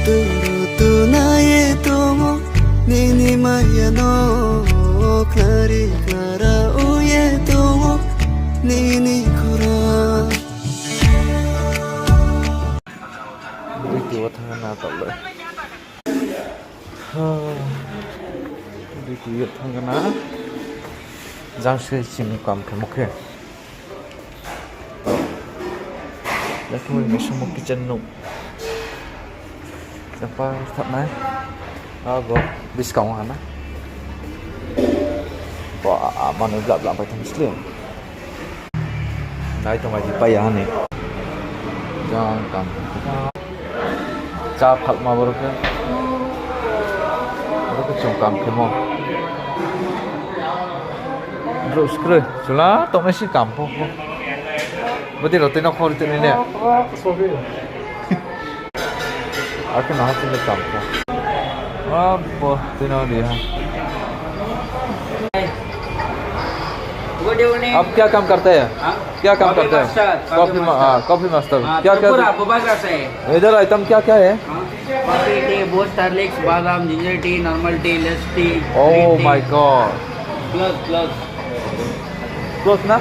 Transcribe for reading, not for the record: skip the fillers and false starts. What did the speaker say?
Turutu na etomo Nini mayano Clari clara uyetomo Nini kura Dito tangan na talo Dito tangan na Jangse sim kam kemokhe Lakui mesmo kitchen no Sampai thap này go discount hả bỏ mà nó gặp lại phải thằng slim đây tụi mày thì bay à này cho cầm cha phật mà bro cái trồng cầm cái mò rồi skre chula tụi mày xin cầm po bữa tiệc đầu tiên nó khó đi tên này Aku nak hasil lekam. Apa tino dia? Good evening. आप क्या काम करते हैं? क्या काम करते हैं? Coffee master. क्या क्या? इधर आइटम क्या क्या है? कॉफी टी, बूस्ट, हॉर्लिक्स, बादाम, ginger tea, normal T, less T. Oh my god. Close. Close ना?